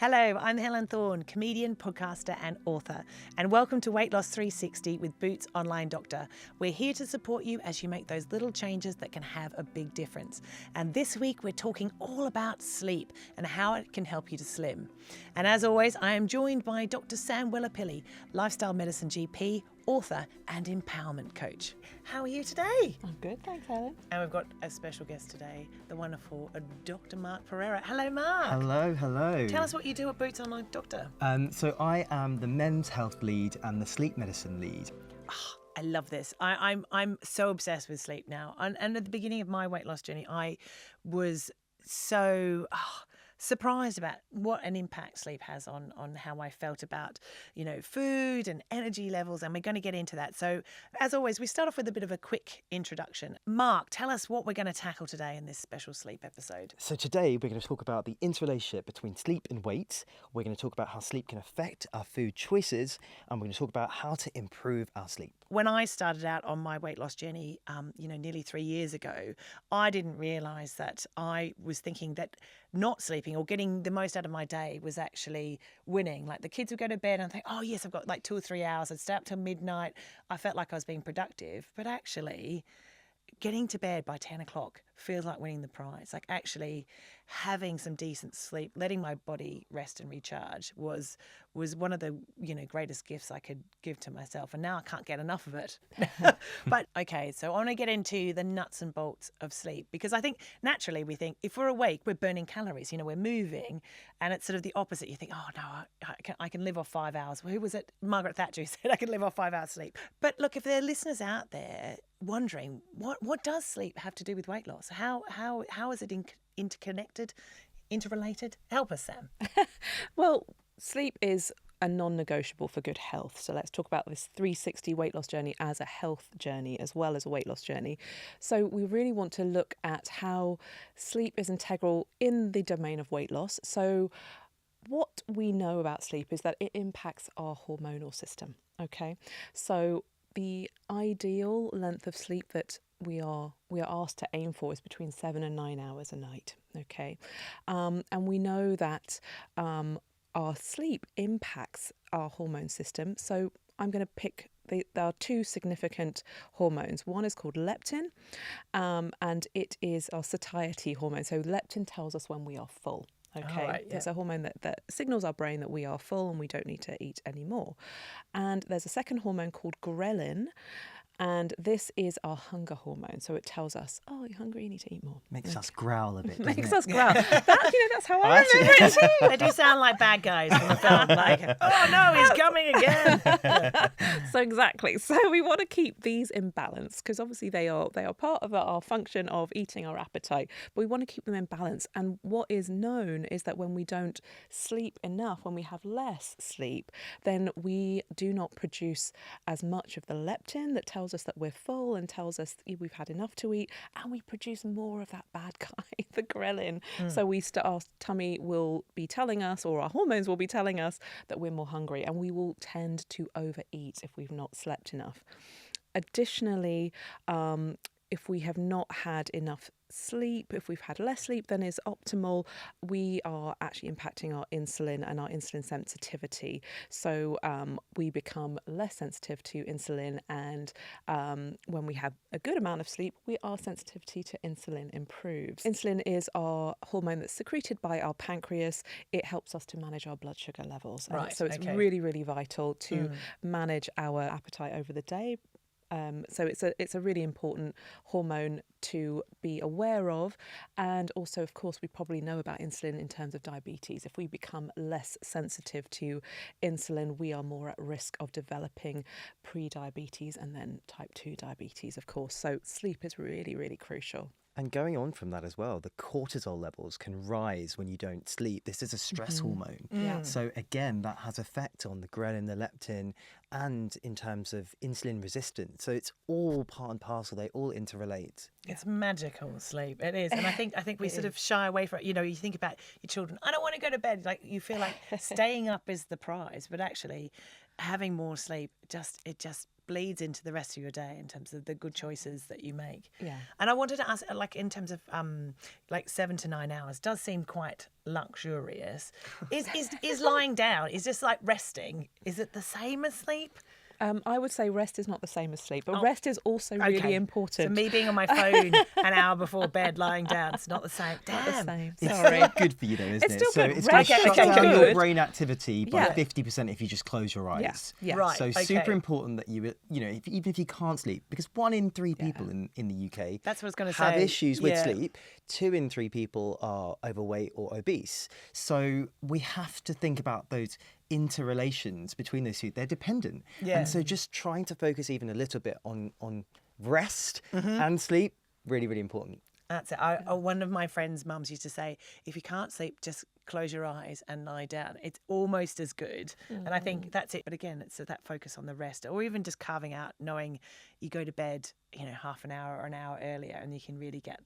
Hello, I'm Helen Thorn, comedian, podcaster and author, and welcome to Weight Loss 360 with Boots Online Doctor. We're here to support you as you make those little changes that can have a big difference. And this week we're talking all about sleep and how it can help you to slim. And as always, I am joined by Dr. Sam Willapilly, lifestyle medicine GP, author and empowerment coach. How are you today? I'm good, thanks, Helen. And we've got a special guest today, the wonderful Dr. Mark Perera. Hello, Mark. Hello. Tell us what you do at Boots Online Doctor. So I am the men's health lead and the sleep medicine lead. I love this. I'm so obsessed with sleep now. And at the beginning of my weight loss journey, I was so surprised about what an impact sleep has on how I felt about, food and energy levels. And we're going to get into that. So as always, we start off with a bit of a quick introduction. Mark, tell us what we're going to tackle today in this special sleep episode. So today we're going to talk about the interrelationship between sleep and weight. We're going to talk about how sleep can affect our food choices. And we're going to talk about how to improve our sleep. When I started out on my weight loss journey, nearly 3 years ago, I didn't realise that I was thinking that not sleeping or getting the most out of my day was actually winning. Like the kids would go to bed and I'd think, oh yes, I've got like 2 or 3 hours. I'd stay up till midnight. I felt like I was being productive, but actually getting to bed by 10 o'clock feels like winning the prize. Like actually having some decent sleep, letting my body rest and recharge was one of the greatest gifts I could give to myself, and now I can't get enough of it. But okay, so I want to get into the nuts and bolts of sleep, because I think naturally we think if we're awake we're burning calories, we're moving, and it's sort of the opposite. You think, oh no, I can live off 5 hours. Who was it? Margaret Thatcher who said I can live off 5 hours sleep. But look, if there are listeners out there wondering what does sleep have to do with weight loss? How is it interconnected, interrelated? Help us, Sam. Well, sleep is a non-negotiable for good health. So let's talk about this 360 weight loss journey as a health journey as well as a weight loss journey. So we really want to look at how sleep is integral in the domain of weight loss. So what we know about sleep is that it impacts our hormonal system. Okay, so the ideal length of sleep that we are asked to aim for is between 7 and 9 hours a night. Okay, and we know that our sleep impacts our hormone system. So I'm going to pick. There are 2 significant hormones. One is called leptin, and it is our satiety hormone. So leptin tells us when we are full. Okay, right, yeah. It's a hormone that signals our brain that we are full and we don't need to eat anymore. And there's a second hormone called ghrelin, and this is our hunger hormone. So it tells us, oh, you're hungry, you need to eat more. Makes us growl a bit, Makes doesn't us growl. That's how I remember it too. They do sound like bad guys from the film, like, oh no, he's coming again. So exactly. So we want to keep these in balance, because obviously they are part of our function of eating our appetite, but we want to keep them in balance. And what is known is that when we don't sleep enough, when we have less sleep, then we do not produce as much of the leptin that tells us that we're full and tells us we've had enough to eat, and we produce more of that bad guy, the ghrelin. So our tummy will be telling us, or our hormones will be telling us, that we're more hungry, and we will tend to overeat if we've not slept enough. Additionally, if we have not had enough sleep, if we've had less sleep than is optimal, we are actually impacting our insulin and our insulin sensitivity. So we become less sensitive to insulin, and when we have a good amount of sleep, our sensitivity to insulin improves. Insulin is our hormone that's secreted by our pancreas. It helps us to manage our blood sugar levels. Right, So it's okay. really, really vital to manage our appetite over the day. So it's a really important hormone to be aware of. And also, of course, we probably know about insulin in terms of diabetes. If we become less sensitive to insulin, we are more at risk of developing pre-diabetes and then type 2 diabetes, of course. So sleep is really, really crucial. And going on from that as well, the cortisol levels can rise when you don't sleep. This is a stress hormone. Yeah. So again, that has effect on the ghrelin, the leptin, and in terms of insulin resistance. So it's all part and parcel. They all interrelate. It's magical, sleep. It is. And I think we sort of shy away from it. You think about your children, I don't want to go to bed. Like you feel like staying up is the prize, but actually having more sleep, it just bleeds into the rest of your day in terms of the good choices that you make. Yeah. And I wanted to ask, like, in terms of like 7 to 9 hours does seem quite luxurious. Is lying down, is just like resting, is it the same as sleep? I would say rest is not the same as sleep, but rest is also really important. So me being on my phone an hour before bed, lying down, it's not the same. Damn. Not the same. It's Sorry. still good for you though, isn't It's it? still So good. it's going to Rest shut is down your good. brain activity by Yeah. 50% if you just close your eyes. Yeah. Right. So okay. super important that even if you can't sleep, because 1 in 3 people in the UK That's what I was going to have say. issues with Yeah. sleep. 2 in 3 people are overweight or obese. So we have to think about those interrelations between those two. They're dependent. Yeah. And so just trying to focus even a little bit on rest Mm-hmm. and sleep, really, really important. That's it. One of my friends' mums used to say, if you can't sleep, just close your eyes and lie down. It's almost as good. And I think that's it. But again, it's that focus on the rest, or even just carving out, knowing you go to bed, half an hour or an hour earlier, and you can really get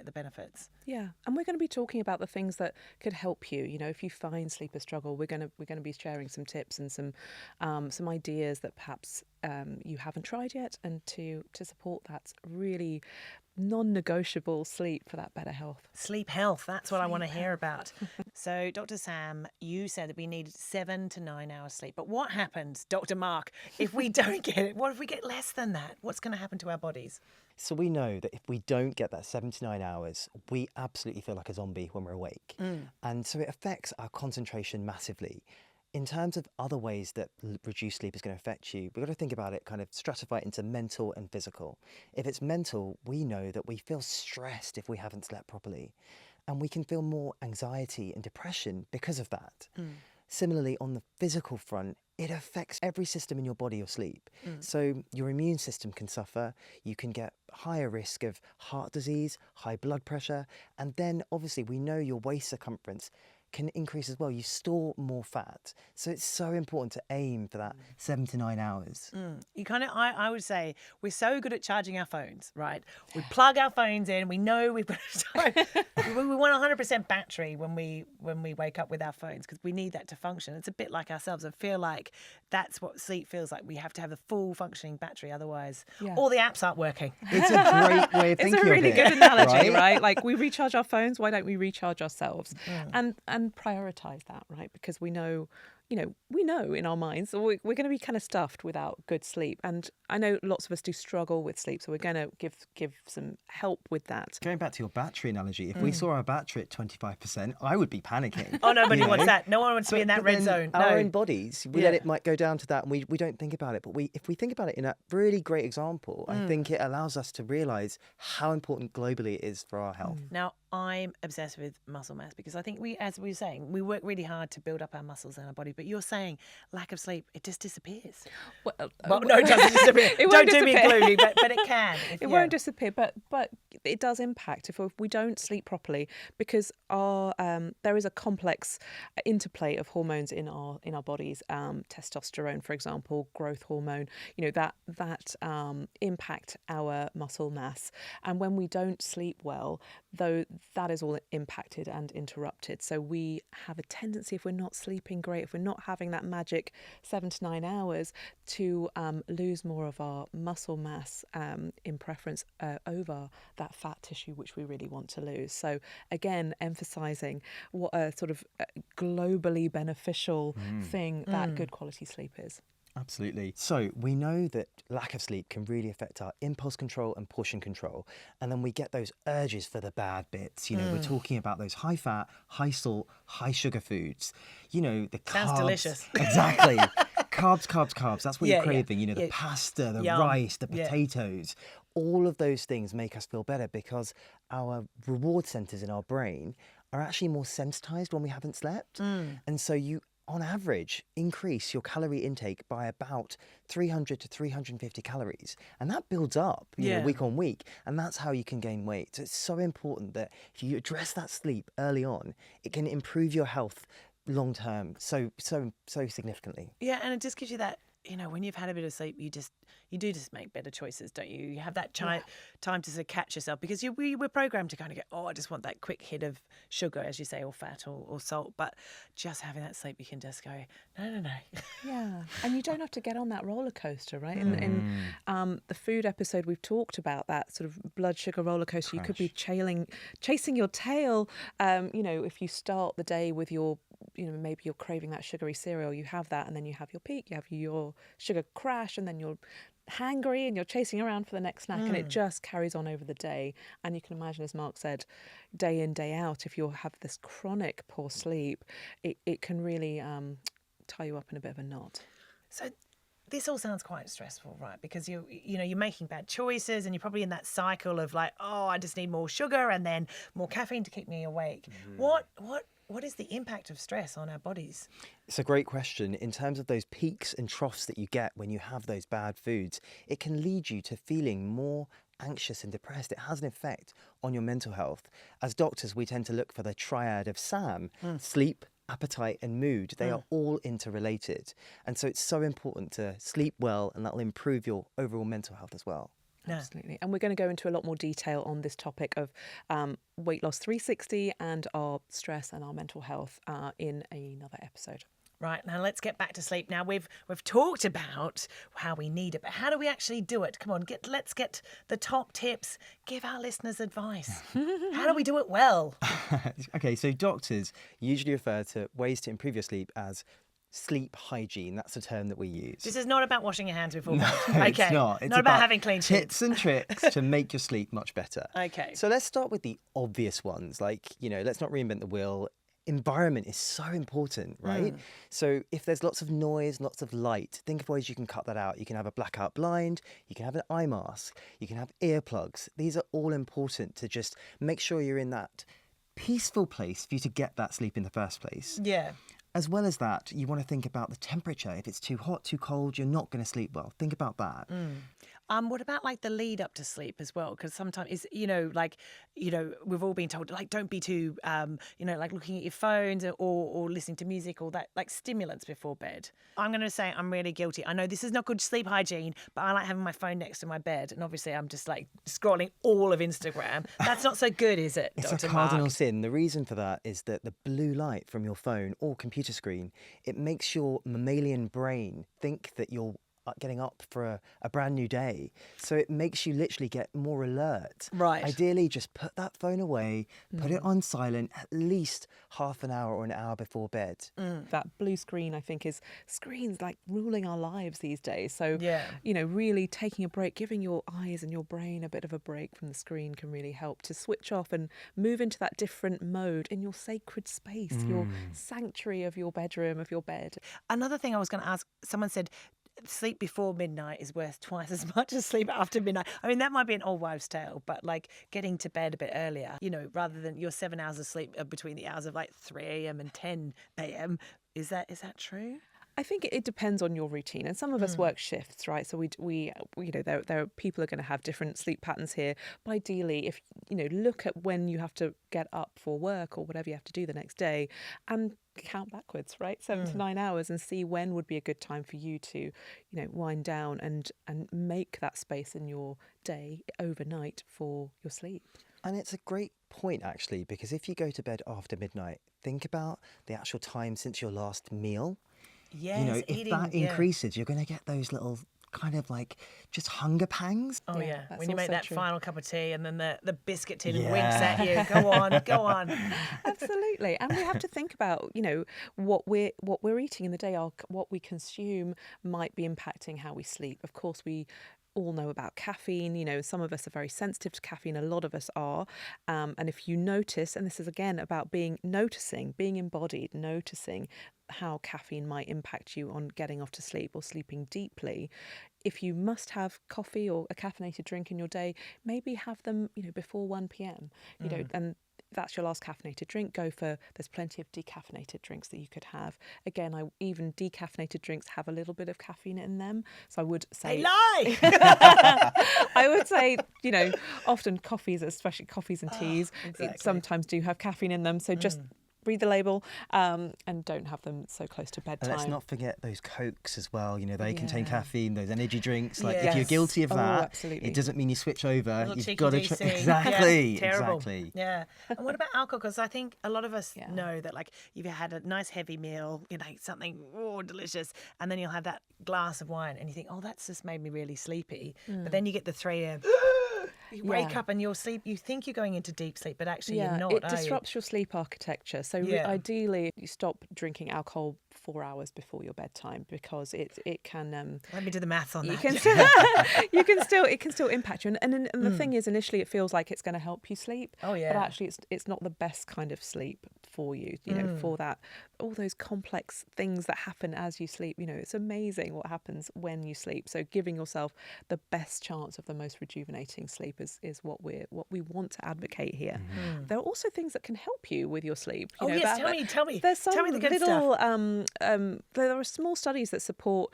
the benefits. Yeah, and we're going to be talking about the things that could help you. If you find sleep a struggle, we're going to be sharing some tips and some ideas that perhaps you haven't tried yet, and to support that really non-negotiable sleep for that better health. Sleep health, that's what I want to hear about. So, Dr. Sam, you said that we need 7 to 9 hours sleep. But what happens, Dr. Mark, if we don't get it? What if we get less than that? What's going to happen to our bodies? So we know that if we don't get that 7 to 9 hours, we absolutely feel like a zombie when we're awake. And so it affects our concentration massively. In terms of other ways that reduced sleep is going to affect you, we've got to think about it, kind of stratify it into mental and physical. If it's mental, we know that we feel stressed if we haven't slept properly. And we can feel more anxiety and depression because of that. Similarly, on the physical front, it affects every system in your body or sleep. So your immune system can suffer, you can get higher risk of heart disease, high blood pressure, and then obviously we know your waist circumference can increase as well. You store more fat. So it's so important to aim for that 7 to 9 hours. You kind of, I would say, we're so good at charging our phones, right? We plug our phones in. We know we've got we want 100% battery when we wake up with our phones, because we need that to function. It's a bit like ourselves. I feel like that's what sleep feels like. We have to have a full functioning battery, otherwise all the apps aren't working. It's a great way of It's thinking a really of it, good analogy, right? right? Like, we recharge our phones, why don't we recharge ourselves? And prioritize that, right? Because we know in our minds we're going to be kind of stuffed without good sleep. And I know lots of us do struggle with sleep, so we're going to give some help with that. Going back to your battery analogy, if we saw our battery at 25%, I would be panicking. Oh, nobody You wants know? that. No one wants to be in that But red then zone. Our No. own bodies, we let it might go down to that, and we don't think about it. But if we think about it in a really great example, I think it allows us to realise how important globally it is for our health. Now, I'm obsessed with muscle mass, because I think as we were saying, we work really hard to build up our muscles in our body. But you're saying lack of sleep, it just disappears. Well, no, it doesn't disappear. It Don't won't do me disappear. gloomy, but it can. It won't disappear, but it does impact if we don't sleep properly, because there is a complex interplay of hormones in our bodies. Testosterone, for example, growth hormone, that impact our muscle mass. And when we don't sleep well, though, that is all impacted and interrupted. So we have a tendency, if we're not sleeping great, if we're not having that magic 7 to 9 hours, to lose more of our muscle mass in preference over that fat tissue, which we really want to lose. So again, emphasising what a sort of globally beneficial thing that good quality sleep is. Absolutely. So we know that lack of sleep can really affect our impulse control and portion control. And then we get those urges for the bad bits. We're talking about those high fat, high salt, high sugar foods. The carbs. Sounds delicious. Exactly. Carbs. That's what Yeah, you're yeah. craving. The Yeah. pasta, the Yum. rice, the Yeah. potatoes. All of those things make us feel better because our reward centers in our brain are actually more sensitized when we haven't slept. And so you, on average, increase your calorie intake by about 300 to 350 calories. And that builds up week on week. And that's how you can gain weight. So it's so important that if you address that sleep early on, it can improve your health long term so significantly. Yeah, and it just gives you that when you've had a bit of sleep, you do just make better choices, don't you? You have that time to sort of catch yourself, because we're programmed to kind of go, oh, I just want that quick hit of sugar, as you say, or fat or salt. But just having that sleep, you can just go, no. Yeah, and you don't have to get on that roller coaster, right? In the food episode, we've talked about that sort of blood sugar roller coaster. You could be chasing your tail. If you start the day with your, maybe you're craving that sugary cereal, you have that, and then you have your peak, you have your sugar crash, and then you're hangry and you're chasing around for the next snack, and it just carries on over the day. And you can imagine, as Mark said, day in, day out, if you have this chronic poor sleep, it can really tie you up in a bit of a knot. So this all sounds quite stressful, right? Because you're making bad choices, and you're probably in that cycle of like, oh, I just need more sugar and then more caffeine to keep me awake. What is the impact of stress on our bodies? It's a great question. In terms of those peaks and troughs that you get when you have those bad foods, it can lead you to feeling more anxious and depressed. It has an effect on your mental health. As doctors, we tend to look for the triad of SAM, sleep, appetite and mood. They are all interrelated. And so it's so important to sleep well, and that'll improve your overall mental health as well. Absolutely. And we're going to go into a lot more detail on this topic of Weight Loss 360 and our stress and our mental health in another episode. Right, now let's get back to sleep. Now we've talked about how we need it, but how do we actually do it? Come on, let's get the top tips. Give our listeners advice. How do we do it well? Okay, so doctors usually refer to ways to improve your sleep as sleep hygiene. That's a term that we use. This is not about washing your hands before bed. No, okay. It's not. It's not about having clean sheets. Tips and tricks to make your sleep much better. Okay. So let's start with the obvious ones. Like, let's not reinvent the wheel. Environment is so important, right? So if there's lots of noise, lots of light, think of ways you can cut that out. You can have a blackout blind, you can have an eye mask, you can have earplugs. These are all important to just make sure you're in that peaceful place for you to get that sleep in the first place. Yeah. As well as that, you want to think about the temperature. If it's too hot, too cold, you're not going to sleep well. Think about that. What about like the lead up to sleep as well? Because sometimes we've all been told, like, don't be too, like looking at your phones or listening to music or that, like stimulants before bed. I'm going to say I'm really guilty. I know this is not good sleep hygiene, but I like having my phone next to my bed. And obviously I'm just like scrolling all of Instagram. That's not so good, is it, It's Dr. a cardinal Mark? sin. The reason for that is that the blue light from your phone or computer screen, it makes your mammalian brain think that you're getting up for a brand new day. So it makes you literally get more alert. Right. Ideally, just put that phone away, put it on silent at least half an hour or an hour before bed. That blue screen, I think, is screens like ruling our lives these days. So, Yeah. Really taking a break, giving your eyes and your brain a bit of a break from the screen can really help to switch off and move into that different mode in your sacred space, your sanctuary of your bedroom, of your bed. Another thing I was going to ask, someone said sleep before midnight is worth twice as much as sleep after midnight. I mean, that might be an old wives' tale, but like getting to bed a bit earlier, rather than your 7 hours of sleep between the hours of like 3 a.m. and 10 a.m. Is that true? I think it depends on your routine, and some of us work shifts, right? So we there are people are going to have different sleep patterns here. But ideally, if look at when you have to get up for work or whatever you have to do the next day, and count backwards, right? 7 to 9 hours, and see when would be a good time for you to, wind down and make that space in your day overnight for your sleep. And it's a great point, actually, because if you go to bed after midnight, think about the actual time since your last meal. Yes, If that increases, you're going to get those little kind of like just hunger pangs. Oh yeah, that's when you make also that true. final cup of tea and then the biscuit tin winks at you. Go on. Absolutely. And we have to think about, what we're eating in the day, what we consume might be impacting how we sleep. Of course, we all know about caffeine. Some of us are very sensitive to caffeine, a lot of us are, and if you notice, and this is again about being embodied, noticing how caffeine might impact you on getting off to sleep or sleeping deeply. If you must have coffee or a caffeinated drink in your day, maybe have them before 1 p.m. And that's your last caffeinated drink. There's plenty of decaffeinated drinks that you could have. Again, even decaffeinated drinks have a little bit of caffeine in them. So I would say... They lie! I would say, often coffees, especially coffees and teas, exactly. sometimes do have caffeine in them. So just read the label, and don't have them so close to bedtime. And let's not forget those Cokes as well. You know, they contain Yeah. caffeine, those energy drinks. Like, if Yes. you're guilty of Oh, that, absolutely. it doesn't mean you switch over. Little You've cheeky got to DC. exactly, Yeah, terrible. exactly. Yeah. And what about alcohol? Because I think a lot of us Yeah. know that, like, you've had a nice heavy meal, you know, something delicious, and then you'll have that glass of wine, and you think, oh, that's just made me really sleepy. But then you get the 3 a.m. You wake Yeah. up and you're sleep. You think you're going into deep sleep, but actually Yeah, you're not. it are disrupts your sleep architecture. So Yeah. ideally, you stop drinking alcohol 4 hours before your bedtime, because it can you? Let me do the maths on you that. can still it can still impact you. And the thing is, initially it feels like it's going to help you sleep. Oh, yeah. But actually, it's not the best kind of sleep for you. You know, for that, all those complex things that happen as you sleep. You know, it's amazing what happens when you sleep. So giving yourself the best chance of the most rejuvenating sleep is what we want to advocate here. There are also things that can help you with your sleep. You Oh, know, yes, tell me. There's some Tell me the good little there are small studies that support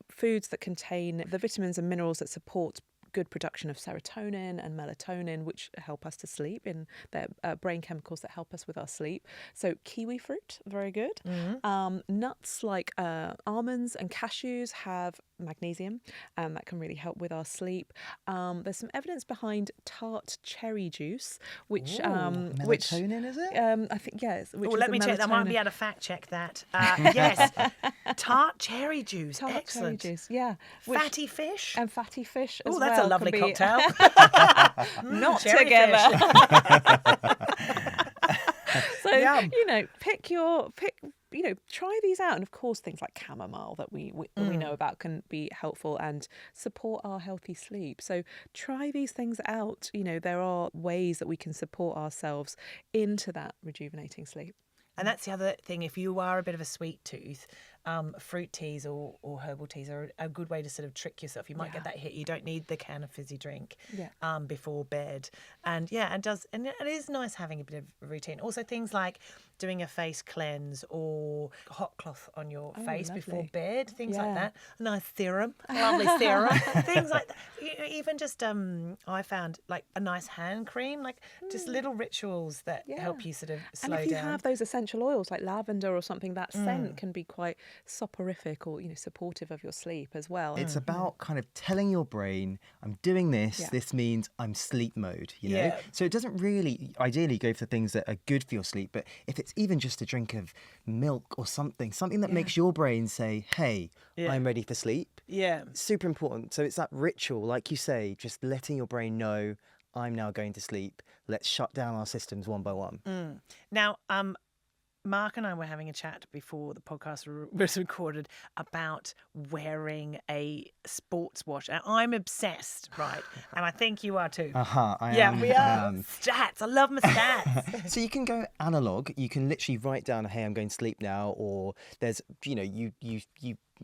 foods that contain the vitamins and minerals that support good production of serotonin and melatonin, which help us to sleep, in their brain chemicals that help us with our sleep. So kiwi fruit, very good. Nuts like almonds and cashews have magnesium, and that can really help with our sleep. There's some evidence behind tart cherry juice, which Melatonin, is it? I think yes. Oh, let me check. I might be able to fact check that. Yes, tart cherry juice. Tart Excellent. cherry juice, yeah. Fatty fish. And fatty fish as Oh, well. that's a can lovely be- cocktail. Not cherry together. So Yum. try these out, and of course things like chamomile that we know about can be helpful and support our healthy sleep. So try these things out. You know, there are ways that we can support ourselves into that rejuvenating sleep. And that's the other thing. If you are a bit of a sweet tooth, fruit teas or herbal teas are a good way to sort of trick yourself. You might get that hit. You don't need the can of fizzy drink before bed. And it is nice having a bit of routine. Also things like doing a face cleanse or hot cloth on your face before lovely. bed, things like Yeah. that. A nice serum, a lovely serum, things like that. Even just I found like a nice hand cream, like just little rituals that help you sort of slow And if you down. have those essential oils like lavender or something, that scent can be quite soporific or supportive of your sleep as well. It's about kind of telling your brain, I'm doing this, Yeah. this means I'm sleep mode, you know? Yeah. So it doesn't really ideally go for things that are good for your sleep, but if it's even just a drink of milk or something that makes your brain say, hey, I'm ready for sleep. Yeah. Super important. So it's that ritual, like you say, just letting your brain know, I'm now going to sleep. Let's shut down our systems one by one. Now, Mark and I were having a chat before the podcast was recorded about wearing a sports watch. And I'm obsessed, right? And I think you are too. I am. We I are. am. Stats. I love my stats. So you can go analog. You can literally write down, hey, I'm going to sleep now, or there's, you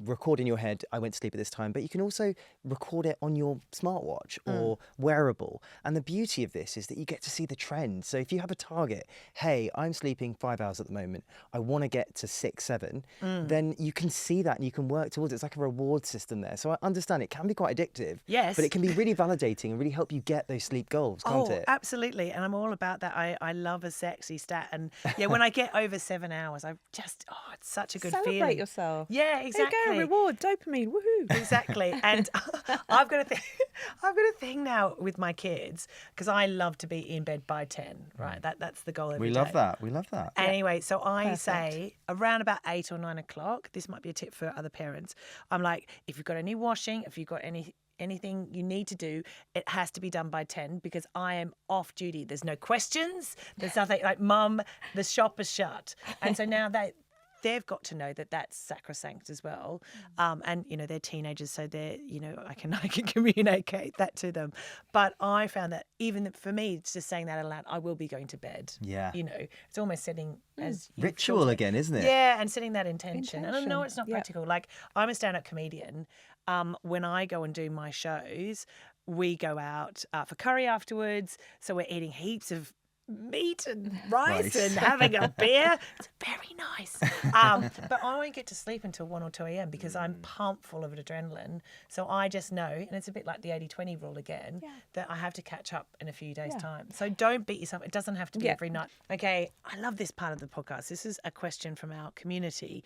record in your head, I went to sleep at this time, but you can also record it on your smartwatch or wearable. And the beauty of this is that you get to see the trend. So if you have a target, hey, I'm sleeping 5 hours at the moment, I want to get to 6, 7, then you can see that and you can work towards it. It's like a reward system there. So I understand it can be quite addictive, Yes. but it can be really validating and really help you get those sleep goals, can't it? Absolutely. And I'm all about that. I love a sexy stat. And yeah, when I get over 7 hours, it's such a good Celebrate feeling. yourself. Yeah, exactly. There you go, reward, dopamine, woohoo. Exactly. And I've got a thing now with my kids, because I love to be in bed by 10, right? That's the goal every We day. love that. We love that. Anyway, so I say around about 8 or 9 o'clock, this might be a tip for other parents. I'm like, if you've got any washing, if you've got anything you need to do, it has to be done by 10, because I am off duty. There's no questions. There's nothing like, Mum, the shop is shut. And so now they've got to know that that's sacrosanct as well. And, they're teenagers, so they're, I can communicate that to them. But I found that even for me, it's just saying that aloud, I will be going to bed. Yeah. It's almost setting as you Ritual thought it. again, isn't it? Yeah, and setting that intention. And I know it's not Yeah. practical. Like, I'm a stand-up comedian. When I go and do my shows, we go out for curry afterwards. So we're eating heaps of meat and rice Rice. and having a beer. It's very nice. But I won't get to sleep until 1 or 2 a.m. because I'm pumped full of adrenaline. So I just know, and it's a bit like the 80-20 rule again, that I have to catch up in a few days' time. So don't beat yourself. It doesn't have to be every night. Okay, I love this part of the podcast. This is a question from our community.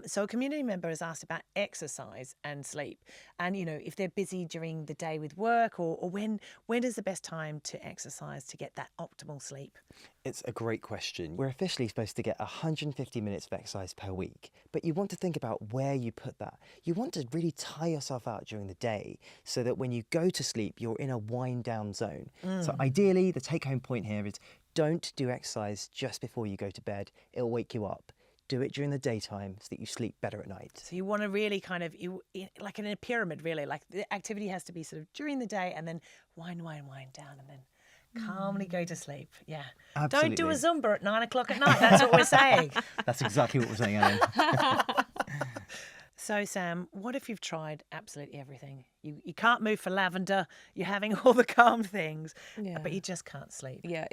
So a community member has asked about exercise and sleep. And, if they're busy during the day with work or when is the best time to exercise to get that optimal sleep? It's a great question. We're officially supposed to get 150 minutes of exercise per week, but you want to think about where you put that. You want to really tire yourself out during the day so that when you go to sleep, you're in a wind down zone. So ideally, the take home point here is don't do exercise just before you go to bed. It'll wake you up. Do it during the daytime so that you sleep better at night. So you want to really like in a pyramid, really, like the activity has to be sort of during the day and then wind down and then calmly go to sleep. Yeah. Absolutely. Don't do a Zumba at 9 o'clock at night. That's what we're saying. That's exactly what we're saying, Ellen. So, Sam, what if you've tried absolutely everything? You can't move for lavender. You're having all the calm things, but you just can't sleep. Yeah,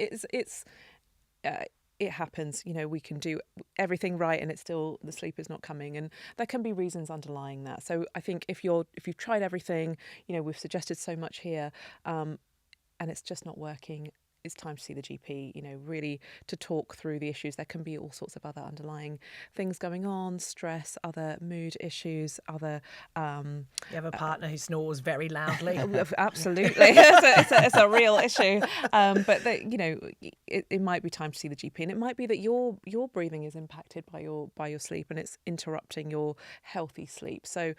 it happens. We can do everything right and it's still the sleep is not coming, and there can be reasons underlying that. So I think if you've tried everything, we've suggested so much here, and it's just not working, it's time to see the GP, really to talk through the issues. There can be all sorts of other underlying things going on, stress, other mood issues, other... you have a partner who snores very loudly. Absolutely. It's a real issue. But, it might be time to see the GP, and it might be that your breathing is impacted by your sleep and it's interrupting your healthy sleep. So,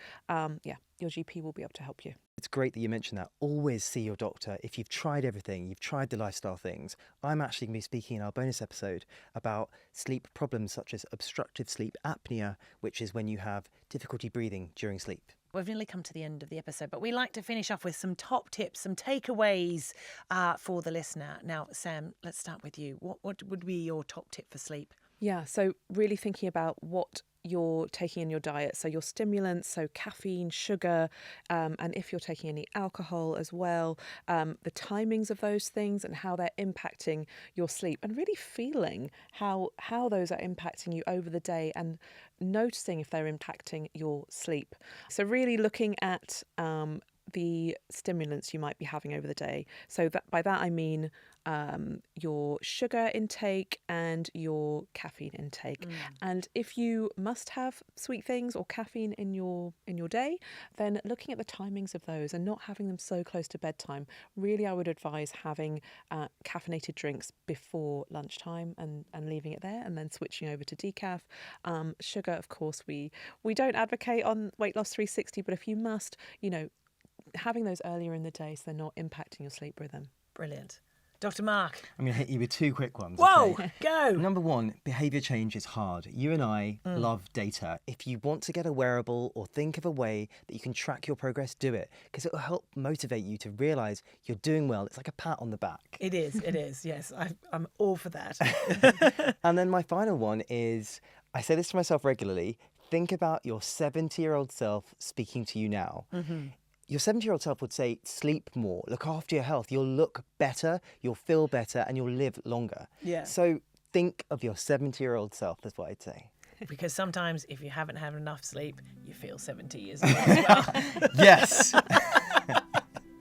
your GP will be able to help you. It's great that you mentioned that. Always see your doctor. If you've tried everything, you've tried the lifestyle things. I'm actually going to be speaking in our bonus episode about sleep problems such as obstructive sleep apnea, which is when you have difficulty breathing during sleep. We've nearly come to the end of the episode, but we like to finish off with some top tips, some takeaways for the listener. Now, Sam, let's start with you. What would be your top tip for sleep? Yeah, so really thinking about what you're taking in your diet. So your stimulants, so caffeine, sugar, and if you're taking any alcohol as well, the timings of those things and how they're impacting your sleep, and really feeling how those are impacting you over the day and noticing if they're impacting your sleep. So really looking at the stimulants you might be having over the day. So by that I mean your sugar intake and your caffeine intake. And if you must have sweet things or caffeine in your day, then looking at the timings of those and not having them so close to bedtime. Really, I would advise having caffeinated drinks before lunchtime and leaving it there, and then switching over to decaf. Sugar, of course, we don't advocate on Weight Loss 360, but if you must, having those earlier in the day so they're not impacting your sleep rhythm. Brilliant. Dr. Mark. I'm going to hit you with two quick ones. Whoa, okay? go. Number one, behaviour change is hard. You and I love data. If you want to get a wearable or think of a way that you can track your progress, do it, because it will help motivate you to realise you're doing well. It's like a pat on the back. It is. Yes, I'm all for that. And then my final one is, I say this to myself regularly, think about your 70-year-old self speaking to you now. Mm-hmm. Your 70-year-old self would say, sleep more, look after your health, you'll look better, you'll feel better, and you'll live longer. Yeah. So think of your 70-year-old self, that's what I'd say. Because sometimes if you haven't had enough sleep, you feel 70 years old as well. Yes.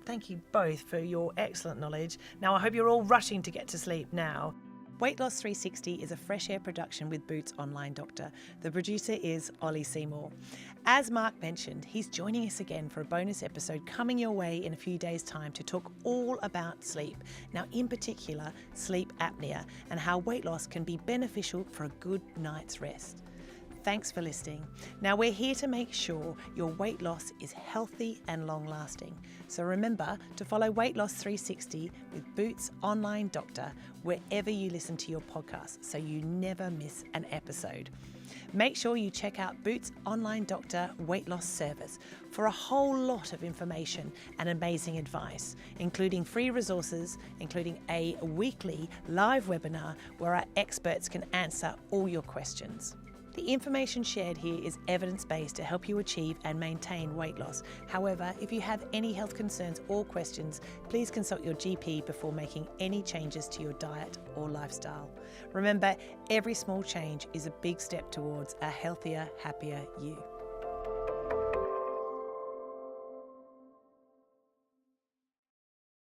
Thank you both for your excellent knowledge. Now, I hope you're all rushing to get to sleep now. Weight Loss 360 is a fresh air production with Boots Online Doctor. The producer is Ollie Seymour. As Mark mentioned, he's joining us again for a bonus episode coming your way in a few days' time to talk all about sleep. Now, in particular, sleep apnea and how weight loss can be beneficial for a good night's rest. Thanks for listening. Now, we're here to make sure your weight loss is healthy and long-lasting. So remember to follow Weight Loss 360 with Boots Online Doctor wherever you listen to your podcast so you never miss an episode. Make sure you check out Boots Online Doctor Weight Loss Service for a whole lot of information and amazing advice, including free resources, including a weekly live webinar where our experts can answer all your questions. The information shared here is evidence-based to help you achieve and maintain weight loss. However, if you have any health concerns or questions, please consult your GP before making any changes to your diet or lifestyle. Remember, every small change is a big step towards a healthier, happier you.